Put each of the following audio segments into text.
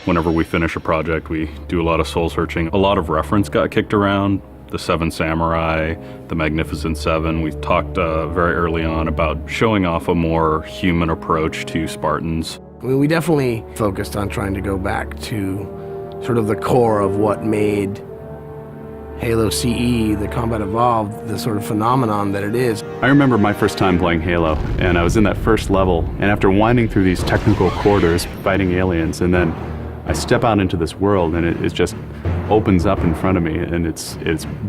Whenever we finish a project, we do a lot of soul searching. A lot of reference got kicked around. The Seven Samurai, the Magnificent Seven. We talked very early on about showing off a more human approach to Spartans. We definitely focused on trying to go back to sort of the core of what made Halo CE, the Combat Evolved, the sort of phenomenon that it is. I remember my first time playing Halo, and I was in that first level, and after winding through these technical corridors, fighting aliens, and then I step out into this world, and it just opens up in front of me, and it's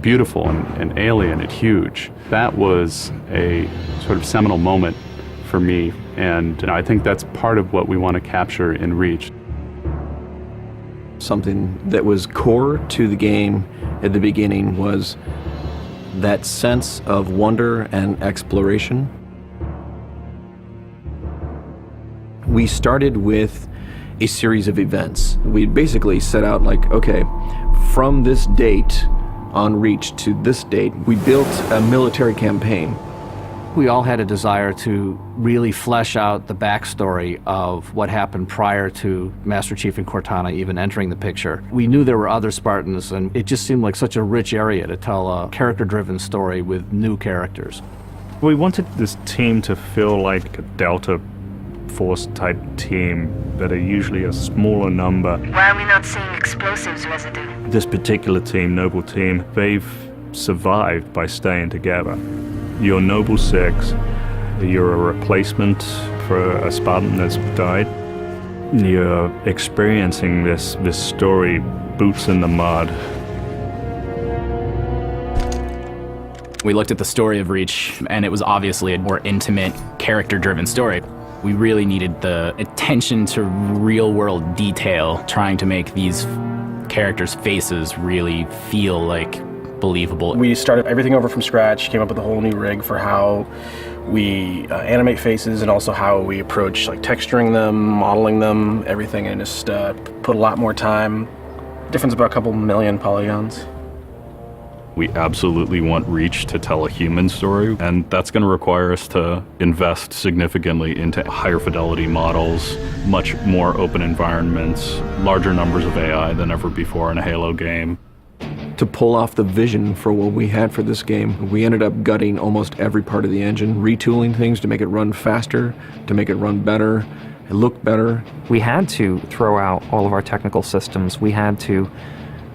beautiful and alien and huge. That was a sort of seminal moment for me, and I think that's part of what we want to capture in Reach. Something that was core to the game at the beginning was that sense of wonder and exploration. We started with a series of events. We basically set out like, okay, from this date on Reach to this date, we built a military campaign. We all had a desire to really flesh out the backstory of what happened prior to Master Chief and Cortana even entering the picture. We knew there were other Spartans, and it just seemed like such a rich area to tell a character-driven story with new characters. We wanted this team to feel like a Delta Force type team that are usually a smaller number. Why are we not seeing explosives residue? This particular team, Noble Team, they've survived by staying together. You're Noble 6, you're a replacement for a Spartan that's died. You're experiencing this story, boots in the mud. We looked at the story of Reach, and it was obviously a more intimate, character-driven story. We really needed the attention to real-world detail, trying to make these characters' faces really feel like believable. We started everything over from scratch, came up with a whole new rig for how we animate faces and also how we approach like texturing them, modeling them, everything, and just put a lot more time. Difference about a couple million polygons. We absolutely want Reach to tell a human story, and that's going to require us to invest significantly into higher fidelity models, much more open environments, larger numbers of AI than ever before in a Halo game. To pull off the vision for what we had for this game, we ended up gutting almost every part of the engine, retooling things to make it run faster, to make it run better, it looked better. We had to throw out all of our technical systems. We had to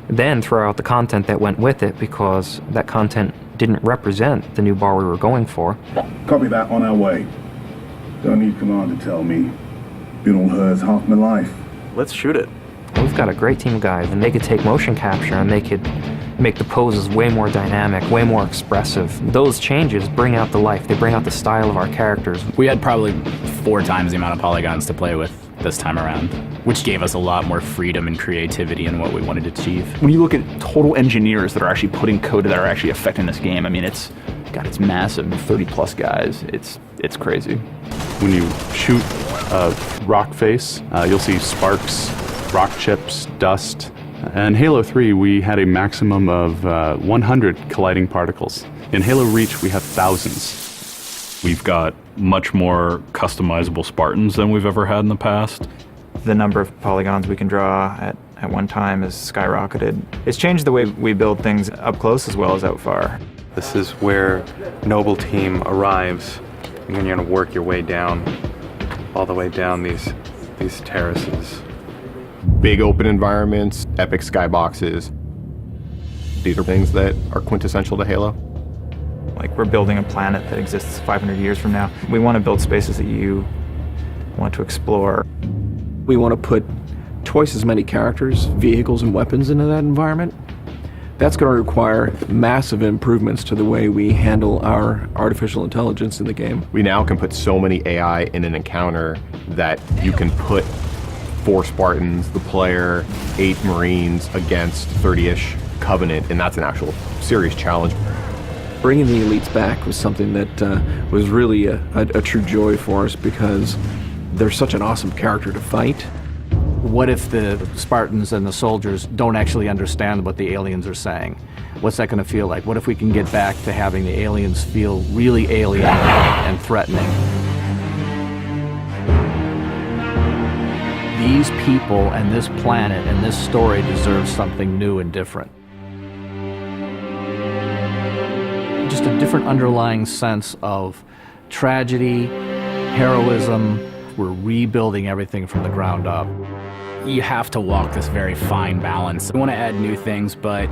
then throw out the content that went with it because that content didn't represent the new bar we were going for. Copy that, on our way. Don't need command to tell me. Been on hers half my life. Let's shoot it. We've got a great team of guys, and they could take motion capture and they could make the poses way more dynamic, way more expressive. Those changes bring out the life, they bring out the style of our characters. We had probably 4 times the amount of polygons to play with this time around, which gave us a lot more freedom and creativity in what we wanted to achieve. When you look at total engineers that are actually putting code that are actually affecting this game, I mean, it's massive, 30+ guys. It's crazy. When you shoot a rock face, you'll see sparks, rock chips, dust. In Halo 3, we had a maximum of 100 colliding particles. In Halo Reach, we have thousands. We've got much more customizable Spartans than we've ever had in the past. The number of polygons we can draw at one time has skyrocketed. It's changed the way we build things up close as well as out far. This is where Noble Team arrives, and then you're going to work your way down, all the way down these terraces. Big open environments, epic skyboxes. These are things that are quintessential to Halo. Like, we're building a planet that exists 500 years from now. We want to build spaces that you want to explore. We want to put twice as many characters, vehicles, and weapons into that environment. That's going to require massive improvements to the way we handle our artificial intelligence in the game. We now can put so many AI in an encounter that you can put 4 Spartans, the player, 8 Marines against 30-ish Covenant, and that's an actual serious challenge. Bringing the elites back was something that was really a true joy for us because they're such an awesome character to fight. What if the Spartans and the soldiers don't actually understand what the aliens are saying? What's that going to feel like? What if we can get back to having the aliens feel really alien and threatening? these people and this planet and this story deserve something new and different. Just a different underlying sense of tragedy, heroism. We're rebuilding everything from the ground up. You have to walk this very fine balance. We want to add new things, but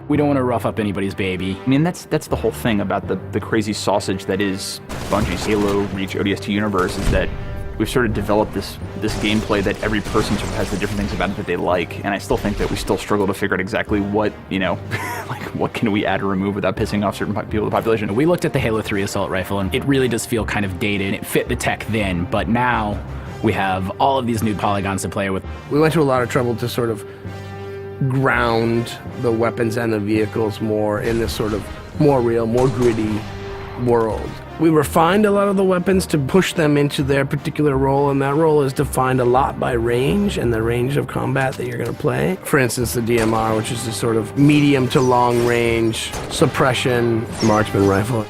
we don't want to rough up anybody's baby. I mean, that's the whole thing about the crazy sausage that is Bungie's Halo Reach ODST universe, is that we've sort of developed this gameplay that every person sort of has the different things about it that they like, and I still think that we still struggle to figure out exactly what, like what can we add or remove without pissing off certain people in the population. We looked at the Halo 3 assault rifle, and it really does feel kind of dated. It fit the tech then, but now we have all of these new polygons to play with. We went to a lot of trouble to sort of ground the weapons and the vehicles more in this sort of more real, more gritty world. We refined a lot of the weapons to push them into their particular role, and that role is defined a lot by range and the range of combat that you're going to play. For instance, the DMR, which is a sort of medium to long range suppression marksman rifle.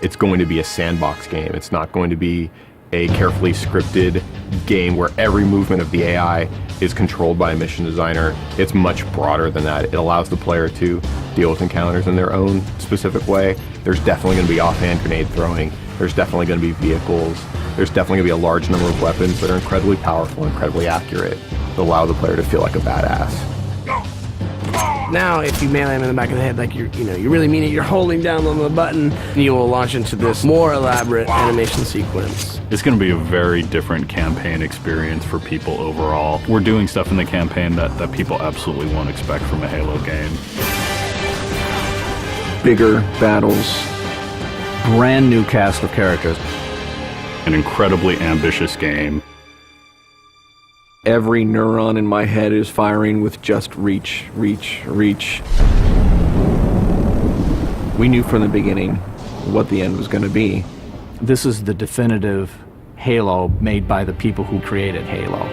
It's going to be a sandbox game. It's not going to be a carefully scripted game where every movement of the AI is controlled by a mission designer. It's much broader than that. It allows the player to deal with encounters in their own specific way. There's definitely going to be offhand grenade throwing. There's definitely going to be vehicles. There's definitely going to be a large number of weapons that are incredibly powerful, incredibly accurate, that allow the player to feel like a badass. Now, if you melee him in the back of the head, like you really mean it, you're holding down on the button, and you will launch into this more elaborate animation sequence. It's going to be a very different campaign experience for people overall. We're doing stuff in the campaign that people absolutely won't expect from a Halo game. Bigger battles, brand new cast of characters. An incredibly ambitious game. Every neuron in my head is firing with just reach, reach, reach. We knew from the beginning what the end was going to be. This is the definitive Halo made by the people who created Halo.